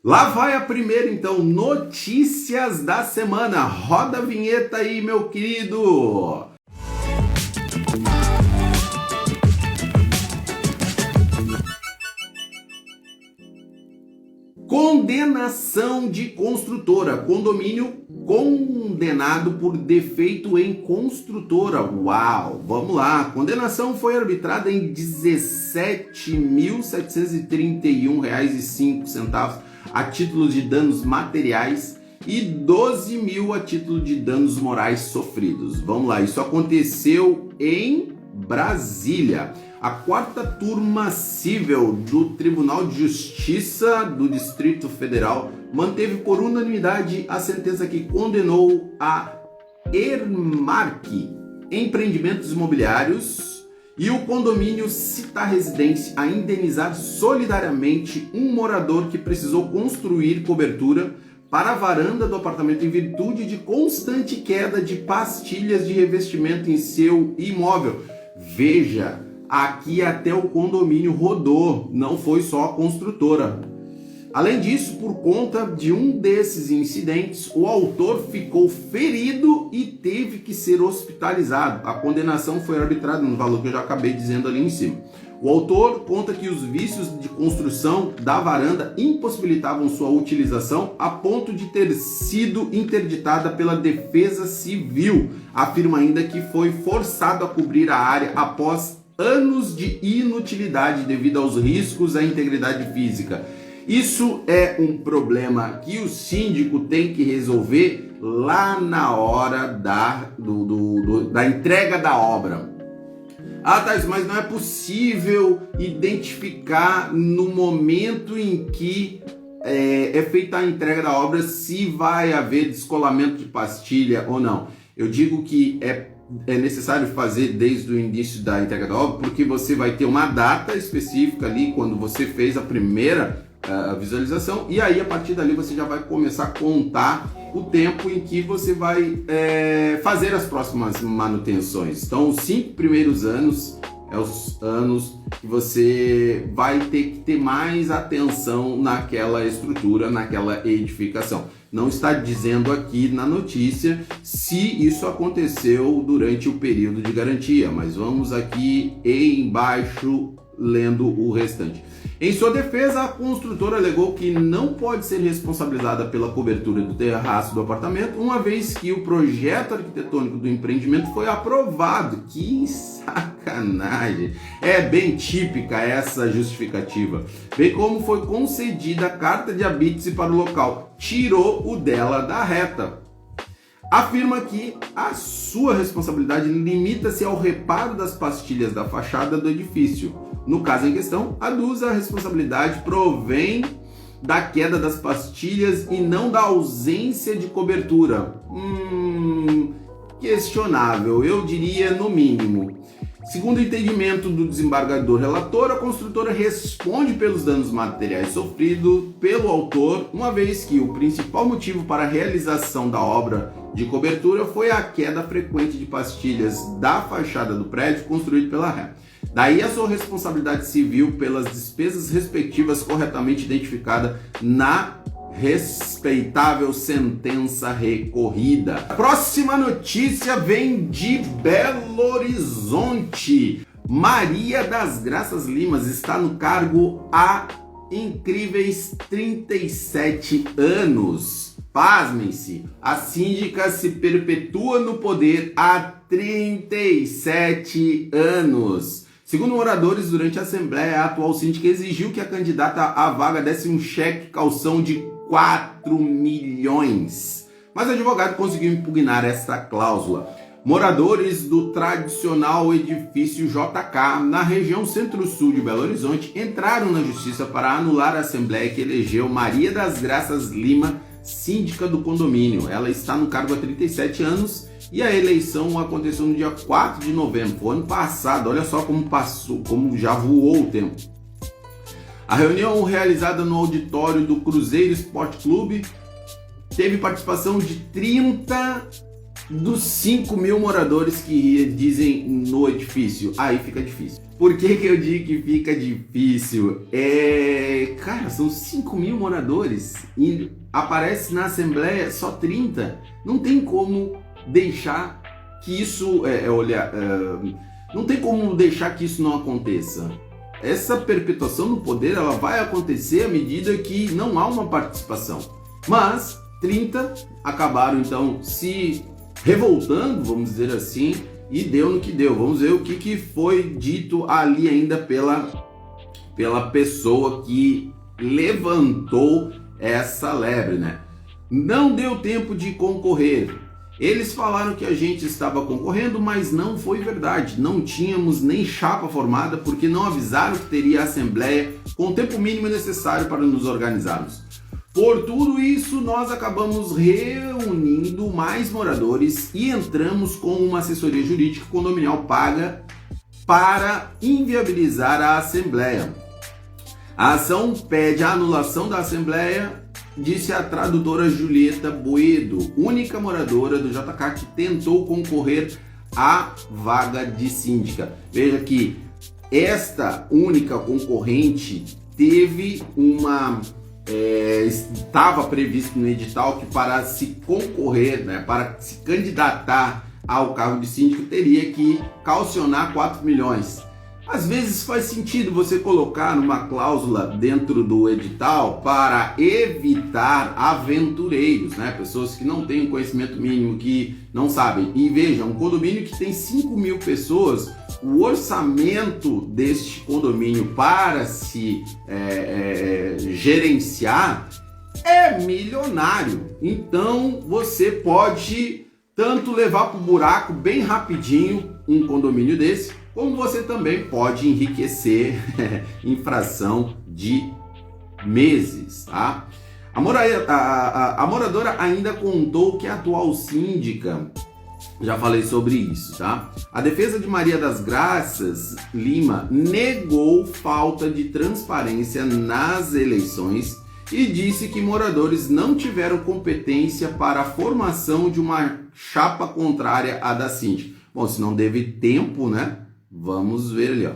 Lá vai a primeira, então, notícias da semana. Roda a vinheta aí, meu querido. Condenação de construtora. Condomínio condenado por defeito em construtora. Uau, vamos lá. A condenação foi arbitrada em R$ 17.731,05 a título de danos materiais e 12 mil a título de danos morais sofridos. Vamos lá, isso aconteceu em Brasília. A quarta turma civil do Tribunal de Justiça do Distrito Federal manteve por unanimidade a sentença que condenou a Ermark Empreendimentos Imobiliários e o condomínio Città Residência a indenizar solidariamente um morador que precisou construir cobertura para a varanda do apartamento em virtude de constante queda de pastilhas de revestimento em seu imóvel. Veja, aqui até o condomínio rodou, não foi só a construtora. Além disso, por conta de um desses incidentes, o autor ficou ferido e teve que ser hospitalizado. A condenação foi arbitrada no valor que eu já acabei dizendo ali em cima. O autor conta que os vícios de construção da varanda impossibilitavam sua utilização a ponto de ter sido interditada pela Defesa Civil. Afirma ainda que foi forçado a cobrir a área após anos de inutilidade devido aos riscos à integridade física. Isso é um problema que o síndico tem que resolver lá na hora da entrega da obra. Ah, Thais, mas não é possível identificar no momento em que é feita a entrega da obra se vai haver descolamento de pastilha ou não. Eu digo que é necessário fazer desde o início da entrega da obra, porque você vai ter uma data específica ali quando você fez a primeira visualização, e aí a partir dali você já vai começar a contar o tempo em que você vai fazer as próximas manutenções. Então, os 5 primeiros anos é os anos que você vai ter que ter mais atenção naquela estrutura, naquela edificação. Não está dizendo aqui na notícia se isso aconteceu durante o período de garantia, mas vamos aqui embaixo lendo o restante. Em sua defesa, a construtora alegou que não pode ser responsabilizada pela cobertura do terraço do apartamento, uma vez que o projeto arquitetônico do empreendimento foi aprovado. Que sacanagem! É bem típica essa justificativa. Bem como foi concedida a carta de habite para o local, tirou o dela da reta. Afirma que a sua responsabilidade limita-se ao reparo das pastilhas da fachada do edifício. No caso em questão, aduz a responsabilidade provém da queda das pastilhas e não da ausência de cobertura. Questionável, eu diria no mínimo. Segundo o entendimento do desembargador relator, a construtora responde pelos danos materiais sofridos pelo autor, uma vez que o principal motivo para a realização da obra de cobertura foi a queda frequente de pastilhas da fachada do prédio construído pela ré. Daí a sua responsabilidade civil pelas despesas respectivas corretamente identificada na respeitável sentença recorrida. A próxima notícia vem de Belo Horizonte. Maria das Graças Limas está no cargo há incríveis 37 anos. Pasmem-se, a síndica se perpetua no poder há 37 anos. Segundo moradores, durante a assembleia, a atual síndica exigiu que a candidata à vaga desse um cheque calção de 4 milhões. Mas o advogado conseguiu impugnar esta cláusula. Moradores do tradicional edifício JK, na região centro-sul de Belo Horizonte, entraram na justiça para anular a assembleia que elegeu Maria das Graças Lima, síndica do condomínio. Ela está no cargo há 37 anos e a eleição aconteceu no dia 4 de novembro, ano passado. Olha só como passou, como já voou o tempo. A reunião realizada no auditório do Cruzeiro Esporte Clube teve participação de 30 dos 5 mil moradores que dizem no edifício, aí fica difícil. Por que eu digo que fica difícil? Cara, são 5 mil moradores e aparece na Assembleia só 30. Não tem como deixar que isso... não tem como deixar que isso não aconteça. Essa perpetuação no poder ela vai acontecer à medida que não há uma participação. Mas 30 acabaram então se revoltando, vamos dizer assim, e deu no que deu. Vamos ver o que foi dito ali ainda pela pessoa que levantou essa lebre, né? Não deu tempo de concorrer. Eles falaram que a gente estava concorrendo, mas não foi verdade. Não tínhamos nem chapa formada porque não avisaram que teria assembleia com o tempo mínimo necessário para nos organizarmos. Por tudo isso, nós acabamos reunindo mais moradores e entramos com uma assessoria jurídica condominial paga para inviabilizar a assembleia. A ação pede a anulação da assembleia, disse a tradutora Julieta Boedo, única moradora do JK que tentou concorrer à vaga de síndica. Veja que esta única concorrente teve estava previsto no edital que para se concorrer, né, para se candidatar ao cargo de síndico, teria que caucionar 4 milhões. Às vezes faz sentido você colocar uma cláusula dentro do edital para evitar aventureiros, né? Pessoas que não têm um conhecimento mínimo, que não sabem. E veja, um condomínio que tem 5 mil pessoas, o orçamento deste condomínio para se gerenciar é milionário. Então você pode tanto levar para o buraco bem rapidinho um condomínio desse, como você também pode enriquecer em fração de meses, tá? A moradora ainda contou que a atual síndica, já falei sobre isso, tá? A defesa de Maria das Graças Lima negou falta de transparência nas eleições e disse que moradores não tiveram competência para a formação de uma chapa contrária à da síndica. Bom, se não teve tempo, né? Vamos ver ali, ó.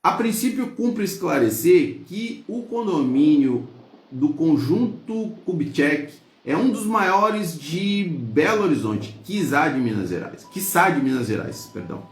A princípio, cumpre esclarecer que o condomínio do Conjunto Kubitschek é um dos maiores de Belo Horizonte, quiçá de Minas Gerais, perdão.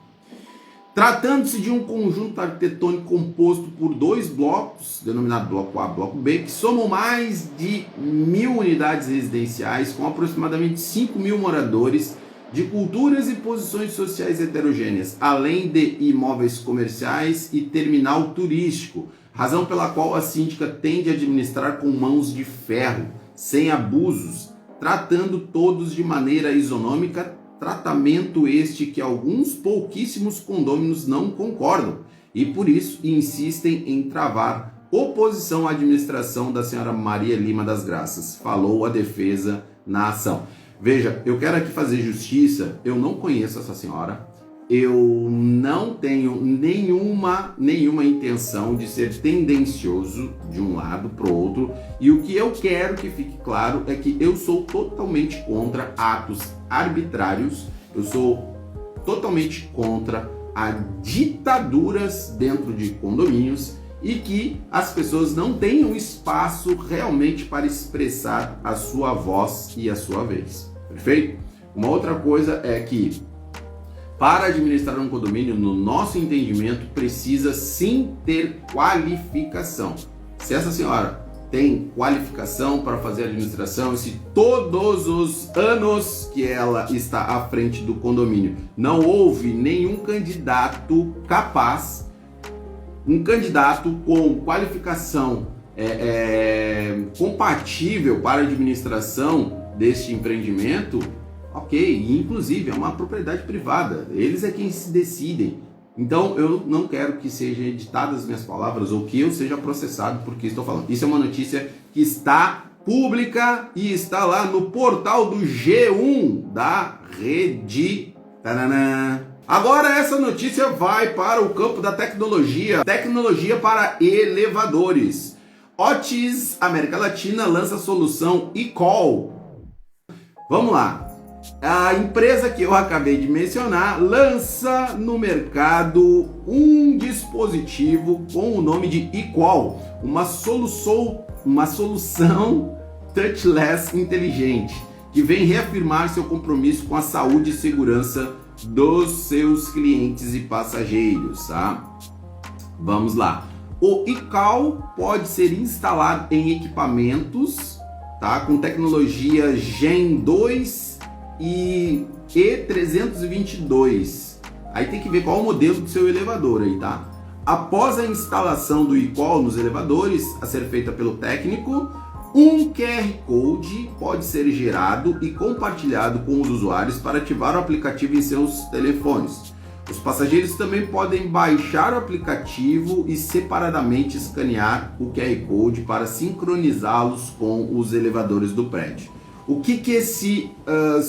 Tratando-se de um conjunto arquitetônico composto por 2 blocos, denominado Bloco A e Bloco B, que somam mais de 1.000 unidades residenciais, com aproximadamente 5 mil moradores, de culturas e posições sociais heterogêneas, além de imóveis comerciais e terminal turístico, razão pela qual a síndica tende a administrar com mãos de ferro, sem abusos, tratando todos de maneira isonômica, tratamento este que alguns pouquíssimos condôminos não concordam e por isso insistem em travar oposição à administração da senhora Maria Lima das Graças, falou a defesa na ação. Veja, eu quero aqui fazer justiça, eu não conheço essa senhora, eu não tenho nenhuma intenção de ser tendencioso de um lado para o outro, e o que eu quero que fique claro é que eu sou totalmente contra atos arbitrários, eu sou totalmente contra ditaduras dentro de condomínios e que as pessoas não tenham espaço realmente para expressar a sua voz e a sua vez. Perfeito? Uma outra coisa é que para administrar um condomínio, no nosso entendimento, precisa sim ter qualificação. Se essa senhora tem qualificação para fazer a administração, e se todos os anos que ela está à frente do condomínio não houve nenhum candidato capaz, um candidato com qualificação compatível para a administração deste empreendimento, ok, inclusive é uma propriedade privada, eles é quem se decidem. Então eu não quero que sejam editadas minhas palavras ou que eu seja processado porque estou falando. Isso é uma notícia que está pública e está lá no portal do G1 da Rede. Taranã. Agora essa notícia vai para o campo da tecnologia. Tecnologia para elevadores. Otis América Latina lança solução e-call. Vamos lá. A empresa que eu acabei de mencionar lança no mercado um dispositivo com o nome de eQual, uma solução touchless inteligente, que vem reafirmar seu compromisso com a saúde e segurança dos seus clientes e passageiros, tá? Vamos lá. O eQual pode ser instalado em equipamentos, tá, com tecnologia Gen 2 e E322. Aí tem que ver qual o modelo do seu elevador aí, tá? Após a instalação do eQual nos elevadores, a ser feita pelo técnico, um QR Code pode ser gerado e compartilhado com os usuários para ativar o aplicativo em seus telefones. Os passageiros também podem baixar o aplicativo e separadamente escanear o QR Code para sincronizá-los com os elevadores do prédio. O que esse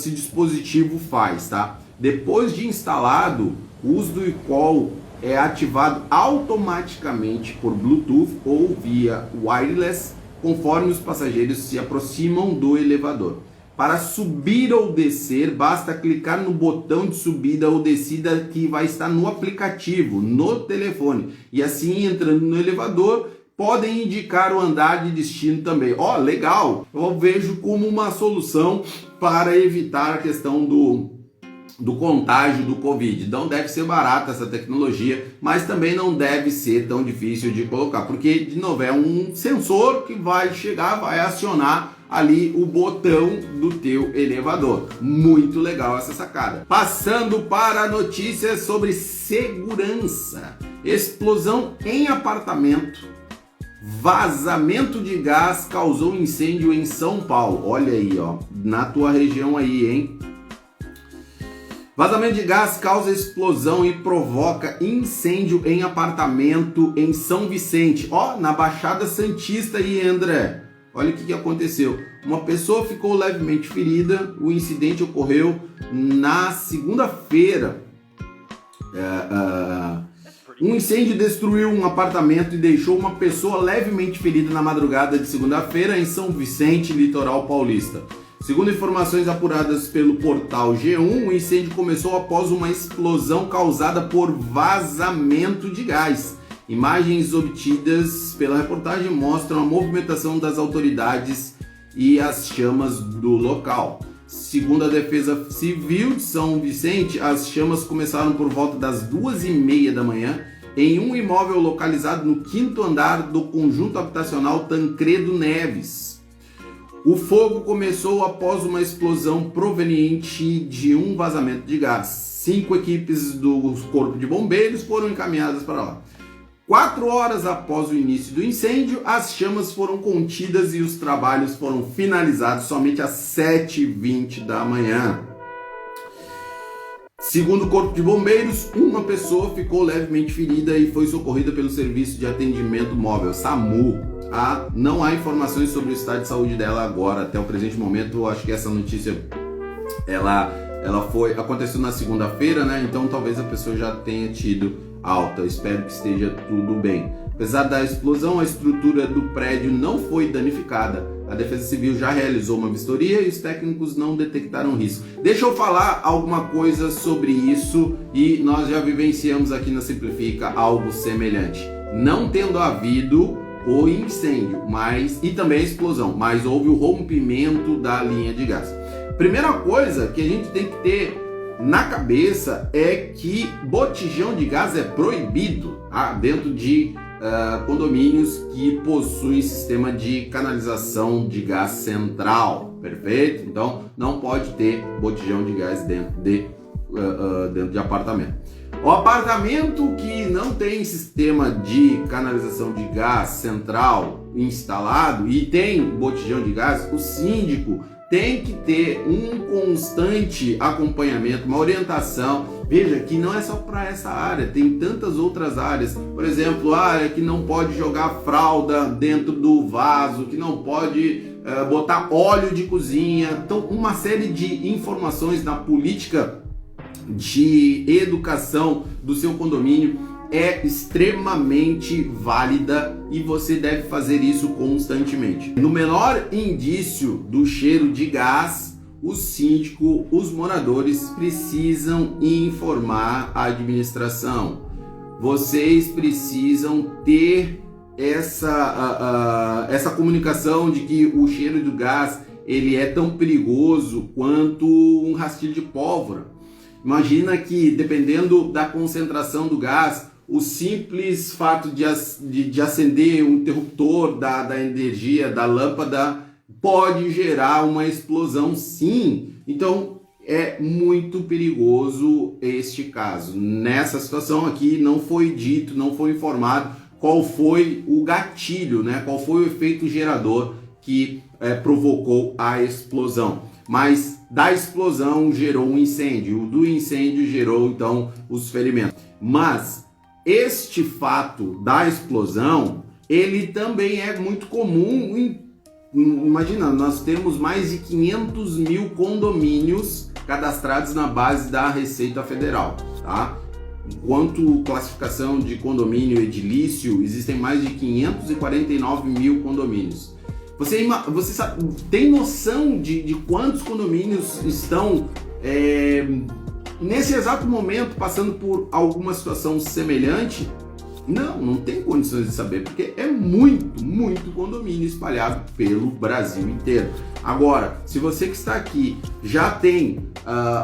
dispositivo faz, tá? Depois de instalado, o uso do eQual é ativado automaticamente por Bluetooth ou via wireless, conforme os passageiros se aproximam do elevador. Para subir ou descer, basta clicar no botão de subida ou descida que vai estar no aplicativo, no telefone. E assim, entrando no elevador, podem indicar o andar de destino também. Ó, legal! Eu vejo como uma solução para evitar a questão do contágio do Covid. Não deve ser barata essa tecnologia, mas também não deve ser tão difícil de colocar, porque, de novo, é um sensor que vai chegar, vai acionar ali o botão do teu elevador. Muito legal essa sacada. Passando para notícias sobre segurança. Explosão em apartamento. Vazamento de gás causou incêndio em São Paulo. Olha aí, ó, na tua região aí, hein? Vazamento de gás causa explosão e provoca incêndio em apartamento em São Vicente. Ó, na Baixada Santista aí, André. Olha o que aconteceu. Uma pessoa ficou levemente ferida. O incidente ocorreu na segunda-feira. Um incêndio destruiu um apartamento e deixou uma pessoa levemente ferida na madrugada de segunda-feira em São Vicente, litoral paulista. Segundo informações apuradas pelo portal G1, o incêndio começou após uma explosão causada por vazamento de gás. Imagens obtidas pela reportagem mostram a movimentação das autoridades e as chamas do local. Segundo a Defesa Civil de São Vicente, as chamas começaram por volta das 2h30 da manhã em um imóvel localizado no 5º andar do conjunto habitacional Tancredo Neves. O fogo começou após uma explosão proveniente de um vazamento de gás. 5 equipes do Corpo de Bombeiros foram encaminhadas para lá. 4 horas após o início do incêndio, as chamas foram contidas e os trabalhos foram finalizados somente às 7h20 da manhã. Segundo o Corpo de Bombeiros, uma pessoa ficou levemente ferida e foi socorrida pelo Serviço de Atendimento Móvel, SAMU. Não há informações sobre o estado de saúde dela agora, até o presente momento. Eu acho que essa notícia aconteceu na segunda-feira, né? Então talvez a pessoa já tenha tido alta. Espero que esteja tudo bem. Apesar da explosão, a estrutura do prédio não foi danificada. A Defesa Civil já realizou uma vistoria e os técnicos não detectaram risco. Deixa eu falar alguma coisa sobre isso, e nós já vivenciamos aqui na Simplifica algo semelhante. Não tendo havido o incêndio, e também a explosão, mas houve o rompimento da linha de gás. Primeira coisa que a gente tem que ter na cabeça é que botijão de gás é proibido dentro de condomínios que possuem sistema de canalização de gás central, perfeito? Então não pode ter botijão de gás dentro de apartamento. O apartamento que não tem sistema de canalização de gás central instalado e tem botijão de gás, o síndico tem que ter um constante acompanhamento, uma orientação. Veja que não é só para essa área, tem tantas outras áreas. Por exemplo, a área que não pode jogar fralda dentro do vaso, que não pode botar óleo de cozinha. Então, uma série de informações na política de educação do seu condomínio é extremamente válida e você deve fazer isso constantemente. No menor indício do cheiro de gás o síndico, os moradores precisam informar a administração. Vocês precisam ter essa comunicação de que o cheiro do gás ele é tão perigoso quanto um rastilho de pólvora. Imagina que, dependendo da concentração do gás, o simples fato de acender um interruptor da energia, da lâmpada, pode gerar uma explosão, sim. Então, é muito perigoso este caso. Nessa situação aqui, não foi dito, não foi informado qual foi o gatilho, né? Qual foi o efeito gerador que provocou a explosão. Mas da explosão gerou um incêndio, do incêndio gerou então os ferimentos. Mas este fato da explosão, ele também é muito comum imagina, nós temos mais de 500 mil condomínios cadastrados na base da Receita Federal, tá? Enquanto classificação de condomínio edilício, existem mais de 549 mil condomínios. Você sabe, tem noção de quantos condomínios estão nesse exato momento passando por alguma situação semelhante? Não tem condições de saber, porque é muito condomínio espalhado pelo Brasil inteiro. Agora, se você que está aqui já tem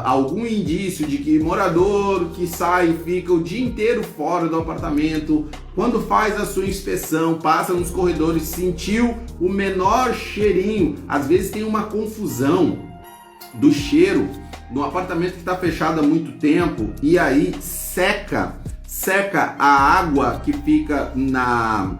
algum indício de que morador que sai e fica o dia inteiro fora do apartamento, quando faz a sua inspeção, passa nos corredores, sentiu o menor cheirinho, às vezes tem uma confusão do cheiro no apartamento que está fechado há muito tempo e aí seca a água que fica na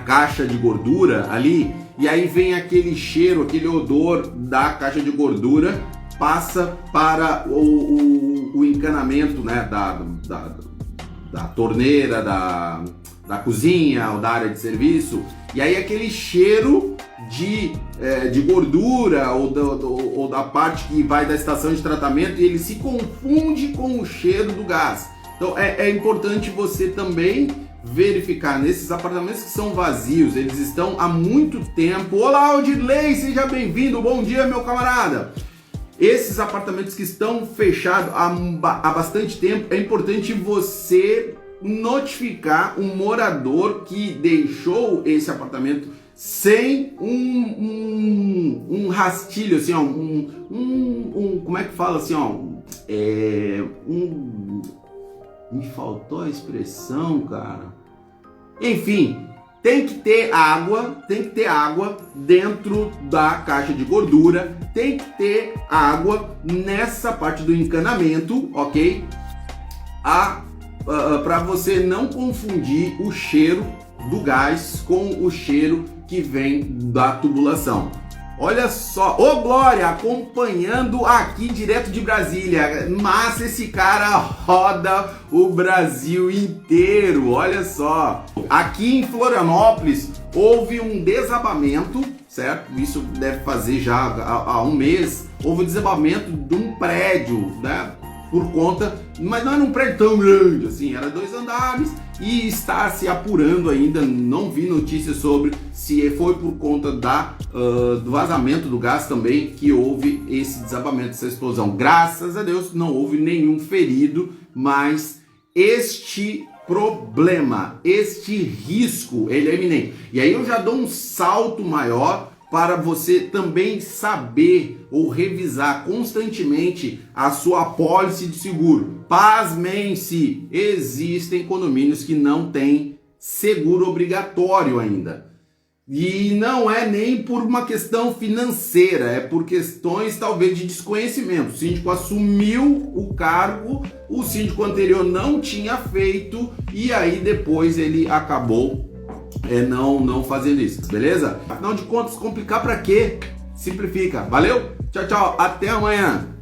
caixa de gordura ali, e aí vem aquele cheiro, aquele odor da caixa de gordura, passa para o encanamento, né, da torneira, da cozinha ou da área de serviço, e aí aquele cheiro de gordura ou da parte que vai da estação de tratamento, e ele se confunde com o cheiro do gás. Então é importante você também verificar nesses apartamentos que são vazios, eles estão há muito tempo. Olá, Aldirley, seja bem-vindo, bom dia, meu camarada. Esses apartamentos que estão fechados há bastante tempo, é importante você notificar um morador que deixou esse apartamento sem um rastilho, assim, ó, como é que fala assim, ó, me faltou a expressão, cara. Enfim, tem que ter água dentro da caixa de gordura, tem que ter água nessa parte do encanamento, ok? Para você não confundir o cheiro do gás com o cheiro que vem da tubulação. Olha só, ô Glória, acompanhando aqui direto de Brasília, massa, esse cara roda o Brasil inteiro, olha só. Aqui em Florianópolis houve um desabamento, certo? Isso deve fazer já há um mês, houve um desabamento de um prédio, né? Por conta, mas não era um prédio tão grande assim, era 2 andares e está se apurando ainda, não vi notícias sobre se foi por conta do vazamento do gás também que houve esse desabamento, essa explosão. Graças a Deus não houve nenhum ferido, mas este problema, este risco, ele é iminente. E aí eu já dou um salto maior para você também saber ou revisar constantemente a sua apólice de seguro. Pasmem-se, existem condomínios que não têm seguro obrigatório ainda. E não é nem por uma questão financeira, é por questões talvez de desconhecimento. O síndico assumiu o cargo, o síndico anterior não tinha feito e aí depois ele acabou não fazendo isso, beleza? Afinal de contas, complicar pra quê? Simplifica. Valeu? Tchau, tchau. Até amanhã.